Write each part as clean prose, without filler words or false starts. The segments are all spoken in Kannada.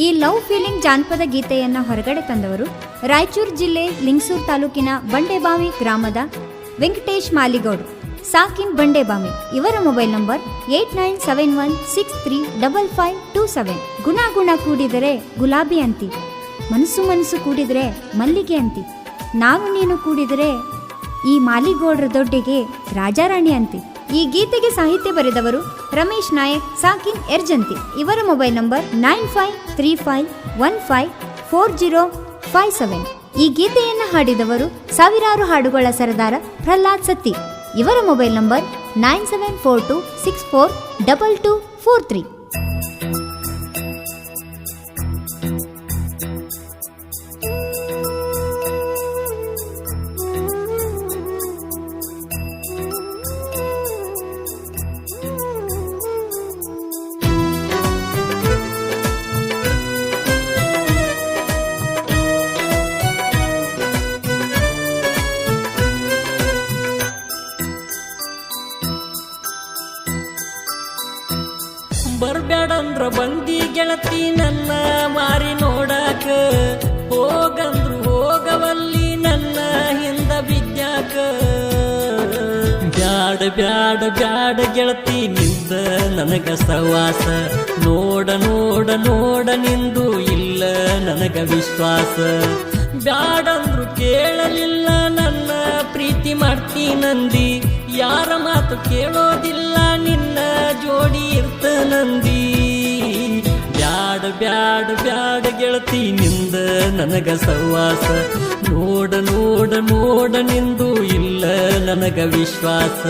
ಈ ಲವ್ ಫೀಲಿಂಗ್ ಜಾನಪದ ಗೀತೆಯನ್ನು ಹೊರಗಡೆ ತಂದವರು ರಾಯಚೂರು ಜಿಲ್ಲೆ ಲಿಂಗಸೂರು ತಾಲೂಕಿನ ಬಂಡೆಬಾವಿ ಗ್ರಾಮದ ವೆಂಕಟೇಶ್ ಮಾಲಿಗೌಡ್ ಸಾಕಿನ್ ಬಂಡೆಬಾವಿ. ಇವರ ಮೊಬೈಲ್ ನಂಬರ್ 8971635527. ಗುಣ ಗುಣ ಕೂಡಿದರೆ ಗುಲಾಬಿ ಅಂತಿ, ಮನಸ್ಸು ಮನಸ್ಸು ಕೂಡಿದರೆ ಮಲ್ಲಿಗೆ ಅಂತಿ, ನಾನು ನೀನು ಕೂಡಿದರೆ ಈ ಮಾಲಿಗೌಡ್ರ ದೊಡ್ಡಿಗೆ ರಾಜಾರಾಣಿ ಅಂತಿ. ಈ ಗೀತೆಗೆ ಸಾಹಿತ್ಯ ಬರೆದವರು ರಮೇಶ್ ನಾಯಕ್ ಸಾಕಿನ್ ಎರ್ಜಂತಿ. ಇವರ ಮೊಬೈಲ್ ನಂಬರ್ 9535154057. ಈ ಗೀತೆಯನ್ನು ಹಾಡಿದವರು ಸಾವಿರಾರು ಹಾಡುಗಳ ಸರದಾರ ಪ್ರಹ್ಲಾದ್ ಸತ್ತಿ. ಇವರ ಮೊಬೈಲ್ ನಂಬರ್ 9742642243. ಬರ್ಬ್ಯಾಡಂದ್ರ ಬಂದಿ ಗೆಳತಿ ನನ್ನ ಮಾರಿ ನೋಡಾಕ, ಹೋಗಂದ್ರು ಹೋಗವಲ್ಲಿ ನನ್ನ ಹಿಂದ ಬಿದ್ಯಾಕ. ಬ್ಯಾಡ ಬ್ಯಾಡ ಬ್ಯಾಡ ಗೆಳತಿ ನಿಂದ ನನಗ ಸವಾಸ, ನೋಡ ನೋಡ ನೋಡ ನಿಂದು ಇಲ್ಲ ನನಗ ವಿಶ್ವಾಸ. ಬ್ಯಾಡಂದ್ರು ಕೇಳಲಿಲ್ಲ ನನ್ನ ಪ್ರೀತಿ ಮಾಡ್ತೀನಂದಿ, ಯಾರ ಮಾತು ಕೇಳೋದಿಲ್ಲ ನಿನ್ನ ಜೋಡಿ ಇರ್ತ ನಂದಿ. ಬ್ಯಾಡ ಬ್ಯಾಡ ಬ್ಯಾಡ ಗೆಳತಿ ನಿಂದ ನನಗ ಸವಾಸ, ನೋಡ ನೋಡ ನೋಡ ನಿಂದು ಇಲ್ಲ ನನಗ ವಿಶ್ವಾಸ.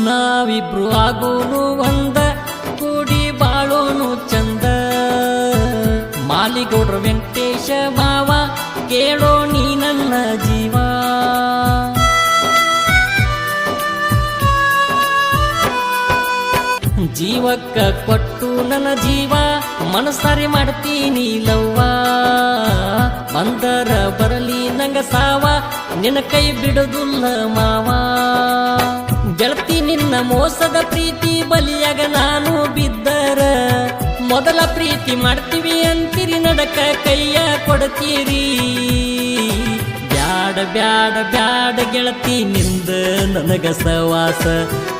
ನಾವಿಬ್ರು ಆಗೋನು ಒಂದ, ಕೂಡಿ ಬಾಳೋನು ಚಂದ. ಮಾಲಿಗೌಡ್ರ ವೆಂಕಟೇಶ ಮಾವ ಕೇಳೋ ನೀ ನನ್ನ ಜೀವ. ಜೀವಕ್ಕ ಕೊಟ್ಟು ನನ್ನ ಜೀವ ಮನಸಾರಿ ಮಾಡ್ತೀನಿ ಲವ್ವ. ಬಂದರ ಬರಲಿ ನಂಗ ಸಾವ, ನಿನ್ನ ಕೈ ಬಿಡುದಿಲ್ಲ ಮಾವ. ಗೆಳತಿ ನಿನ್ನ ಮೋಸದ ಪ್ರೀತಿ ಬಲಿಯಾಗ ನಾನು ಬಿದ್ದರ, ಮೊದಲ ಪ್ರೀತಿ ಮಾಡ್ತೀವಿ ಅಂತೀರಿ ನಡಕ ಕೈಯ ಕೊಡ್ತೀರಿ. ಬ್ಯಾಡ ಬ್ಯಾಡ ಬ್ಯಾಡ ಗೆಳತಿ ನಿಂದ ನನಗ ಸವಾಸ,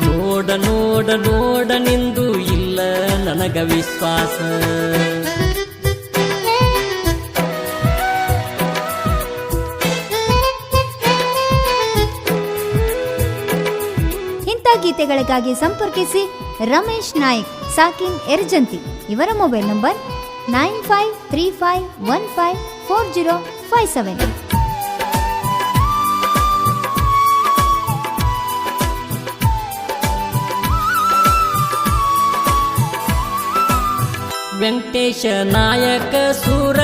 ನೋಡ ನೋಡ ನೋಡ ನಿಂದು ಇಲ್ಲ ನನಗ ವಿಶ್ವಾಸ. ಗೀತೆಗಳಿಗಾಗಿ ಸಂಪರ್ಕಿಸಿ ರಮೇಶ್ ನಾಯಕ್ ಸಾಕಿನ್ ಎರ್ಜಂತಿ. ಇವರ ಮೊಬೈಲ್ ನಂಬರ್ 9535154057. ವೆಂಕಟೇಶ ನಾಯಕ ಸೂರ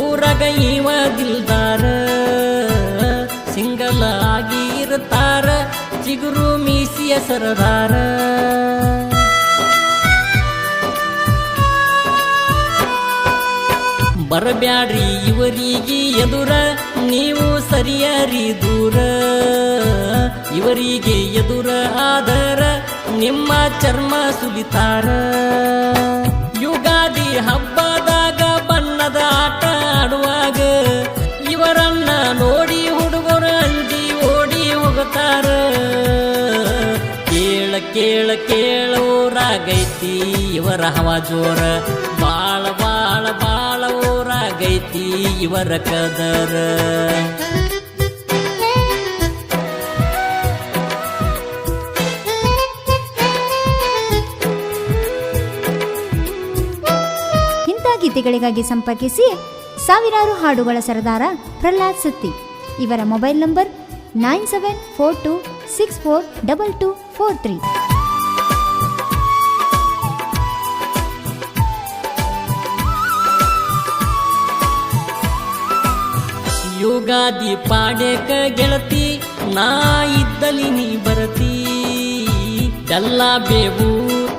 ಊರಗ ಇವ ದಿಲ್ದಾರ, ಸಿಂಗಲ್ ಆಗಿ ಇರ್ತಾರ ಚಿಗುರು ಮೀಸಿಯ ಸರದಾರ. ಬರಬ್ಯಾಡ್ರಿ ಇವರಿಗೆ ಎದುರ, ನೀವು ಸರಿಯಾರಿ ದೂರ. ಇವರಿಗೆ ಎದುರ ಆದರ ನಿಮ್ಮ ಚರ್ಮ ಸುಲಿತಾರ. ಯುಗಾದಿ ಹಬ್ಬದಾಗ ಬಣ್ಣದ ಆಟ ಆಡುವಾಗ ಇವರನ್ನ ನೋಡಿ ಹುಡುಗರು ಅಂಜಿ ಓಡಿ ಹೋಗುತ್ತಾರ. ಕೇಳ ಕೇಳ ಕೇಳ ಊರಾಗೈತಿ ಇವರ ಹವಾ ಜೋರ, ಬಾಳ ಬಾಳ ಬಾಳ ಊರಾಗೈತಿ ಇವರ ಕದರ. ಇಂಥ ಗೀತೆಗಳಿಗಾಗಿ ಸಂಪರ್ಕಿಸಿ ಸಾವಿರಾರು ಹಾಡುಗಳ ಸರದಾರ ಪ್ರಹ್ಲಾದ್ ಸತ್ತಿ. ಇವರ ಮೊಬೈಲ್ ನಂಬರ್ 9742642243. ಗಾದಿ ಪಾಡ್ಯಕ ಗೆಳತಿ ನಾ ಇದ್ದಲಿ ನೀ ಬರತಿ ಎಲ್ಲ ಬೇವು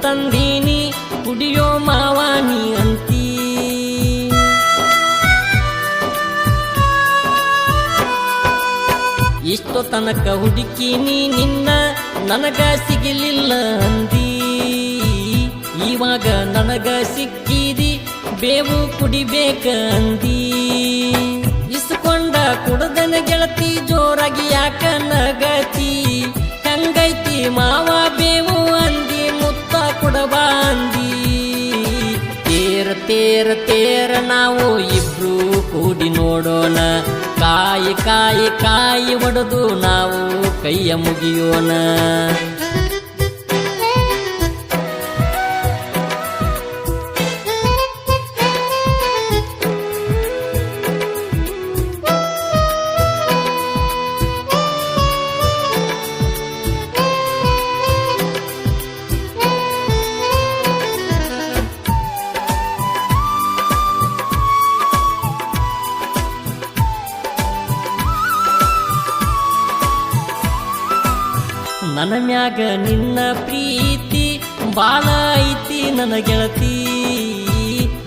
ತಂದೀನಿ ಕುಡಿಯೋ ಮಾವಾನಿ ಅಂತಿ ಇಷ್ಟು ತನಕ ಹುಡುಕಿನಿ ನಿನ್ನ ನನಗ ಸಿಗಲಿಲ್ಲ ಅಂದಿ ಇವಾಗ ನನಗ ಸಿಕ್ಕಿದಿ ಬೇವು ಕುಡಿಬೇಕ ಅಂದಿ ಇಸ್ಕೊಂಡ ಕುಡದನ ಗೆಳತಿ ಜೋರಾಗಿ ಯಾಕ ನಗತಿ ಹಂಗೈತಿ ಮಾವ ಬೇವು ಅಂದಿ ಮುತ್ತ ಕುಡಬಾ ಅಂದಿ ತೇರ ತೇರ ತೇರ ನಾವು ಇಬ್ರು ಕೂಡಿ ನೋಡೋಣ ಕಾಯಿ ಕಾಯಿ ಕಾಯಿ ಒಡೆದು ನಾವು ಕೈಯ ಮುಗಿಯೋಣ ನನ್ನ ಮ್ಯಾಗ ನಿನ್ನ ಪ್ರೀತಿ ಬಾಳ ಐತಿ ನನ್ನ ಗೆಳತಿ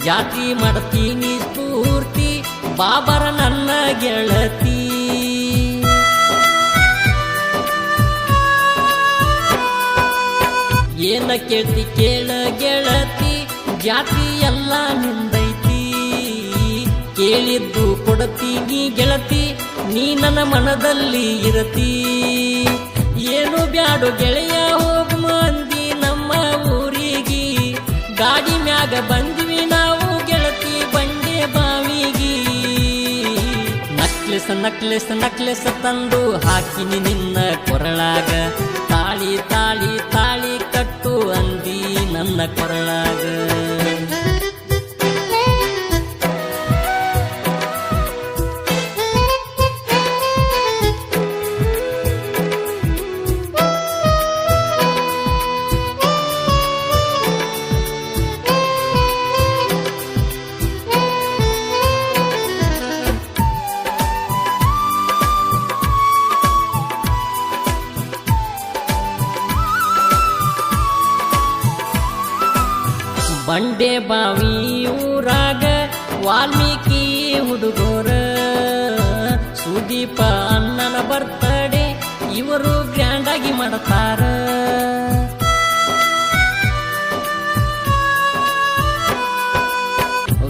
ಜಾತಿ ಮಾಡ್ತೀನಿ ಸ್ಫೂರ್ತಿ ಬಾಬರ ನನ್ನ ಗೆಳತಿ ಏನ ಕೇಳ್ತಿ ಕೇಳ ಗೆಳತಿ ಜಾತಿ ಎಲ್ಲ ನಿಂದೈತಿ ಕೇಳಿದ್ದು ಕೊಡತೀನಿ ಗೆಳತಿ ನೀ ನನ್ನ ಮನದಲ್ಲಿ ಇರತಿ ಏನು ಬ್ಯಾಡು ಗೆಳೆಯ ಹೋಗು ಮಂದಿ ನಮ್ಮ ಊರಿಗೆ ಗಾಡಿ ಮ್ಯಾಗ ಬಂದ್ವಿ ನಾವು ಗೆಳತಿ ಬಂಡೆ ಬಾವಿಗೆ ನಕ್ಲೆಸ್ ನಕ್ಲೆಸ್ ನಕ್ಲೆಸ್ ತಂದು ಹಾಕಿನಿ ನಿನ್ನ ಕೊರಳಾಗ ತಾಳಿ ತಾಳಿ ತಾಳಿ ಕಟ್ಟು ಅಂದಿ ನನ್ನ ಕೊರಳಾಗ ಬಂಡೆ ಬಾವಿ ಊರಾಗ ವಾಲ್ಮೀಕಿ ಹುಡುಗೋರ ಸುದೀಪ ಅಣ್ಣನ ಬರ್ತಡೆ ಇವರು ಗ್ರ್ಯಾಂಡ್ ಆಗಿ ಮಾಡ್ತಾರ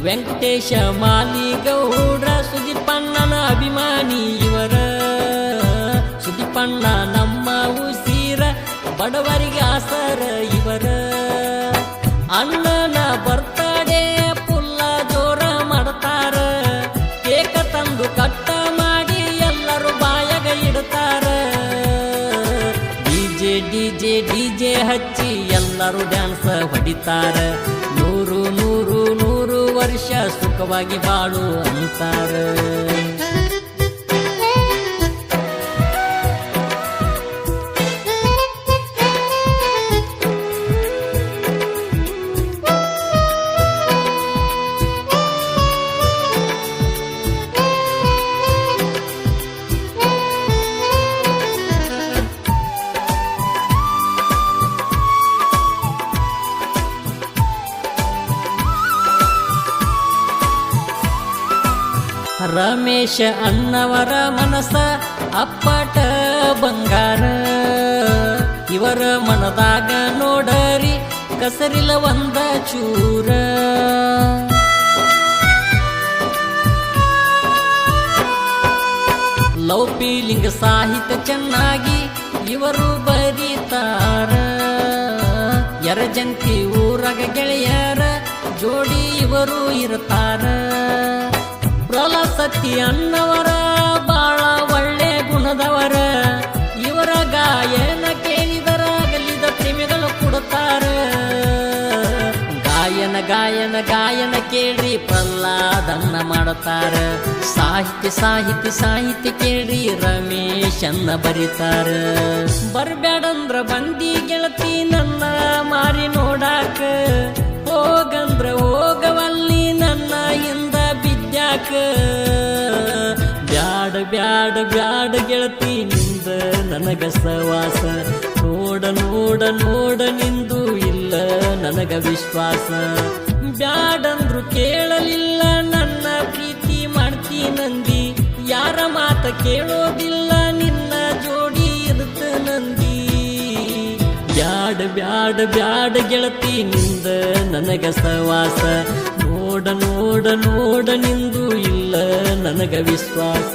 ವೆಂಕಟೇಶ ಮಾಲಿಗೌಡ್ರ ಸುದೀಪಣ್ಣನ ಅಭಿಮಾನಿ ಇವರ ಸುದೀಪಣ್ಣ ನಮ್ಮ ಉಸಿರ ಬಡವರಿಗೆ ಆಸರ ಇವರ ಅಣ್ಣನ ಬರ್ತಡೆ ಪುಲ್ಲ ಜೋರ ಮಾಡ್ತಾರ ಕೇಕ ತಂದು ಕಟ್ಟ ಮಾಡಿ ಎಲ್ಲರೂ ಬಾಯಾಗ ಇಡ್ತಾರ ಡಿಜೆ ಡಿಜೆ ಡಿಜೆ ಹಚ್ಚಿ ಎಲ್ಲರೂ ಡ್ಯಾನ್ಸ್ ಹೊಡಿತಾರ ನೂರು ನೂರು ನೂರು ವರ್ಷ ಸುಖವಾಗಿ ಬಾಳು ಅಂತಾರ ರಮೇಶ ಅನ್ನವರ ಮನಸ ಅಪ್ಪಟ ಬಂಗಾರ ಇವರ ಮನದಾಗ ನೋಡರಿ ಕಸರಿಲ ಒಂದ ಚೂರ ಲವ್ ಫೀಲಿಂಗ್ ಸಾಹಿತ್ಯ ಚೆನ್ನಾಗಿ ಇವರು ಬರೀತಾರ ಯರಜಂತಿ ಊರಾಗ ಗೆಳೆಯರ ಜೋಡಿ ಇವರು ಇರ್ತಾರ ಪ್ರಲಸತಿ ಅನ್ನವರ ಬಾಳ ಒಳ್ಳೆ ಗುಣದವರ ಇವರ ಗಾಯನ ಕೇಳಿದರ ಗಲಿದ ಪ್ರೇಮಿಗಳು ಕೊಡುತ್ತಾರ ಗಾಯನ ಗಾಯನ ಗಾಯನ ಕೇಳಿ ಪ್ರಹ್ಲಾದನ್ನ ಮಾಡುತ್ತಾರ ಸಾಹಿತ್ಯ ಸಾಹಿತ್ಯ ಸಾಹಿತ್ಯ ಕೇಳಿ ರಮೇಶನ್ನ ಬರೀತಾರ ಬರ್ಬ್ಯಾಡಂದ್ರ ಬಂದಿ ಗೆಳತಿ ನನ್ನ ಮಾರಿ ನೋಡಾಕ ಹೋಗಂದ್ರ ಹೋಗವಲ್ಲಿ ನನ್ನ ಹಿಂದ ಬಿದ್ಯಾಕ ಬ್ಯಾಡ ಬ್ಯಾಡ ಬ್ಯಾಡ ಗೆಳತಿ ನಿಂದ ನನಗ ಸವಾಸ ನೋಡ ನೋಡ ನೋಡ ನಿಂದು ಇಲ್ಲ ನನಗ ವಿಶ್ವಾಸ ಬ್ಯಾಡಂದ್ರು ಕೇಳಲಿಲ್ಲ ನನ್ನ ಪ್ರೀತಿ ಮಾಡ್ತೀನಂದಿ ಯಾರ ಮಾತ ಕೇಳೋದಿಲ್ಲ ನಿನ್ನ ಜೋಡಿ ಇರುತ್ತ ನಂದಿ ಬ್ಯಾಡ ಬ್ಯಾಡ ಬ್ಯಾಡ ಗೆಳತಿ ನಿಂದ ನನಗ ಸವಾಸ ನೋಡ ನೋಡ ನೋಡ ನಿಂದು ಇಲ್ಲ ನನಗ ವಿಶ್ವಾಸ.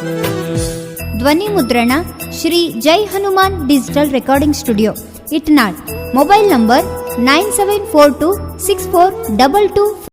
ಧ್ವನಿ ಮುದ್ರಣ Shri Jai Hanuman digital recording studio Itnal. Mobile number 97426422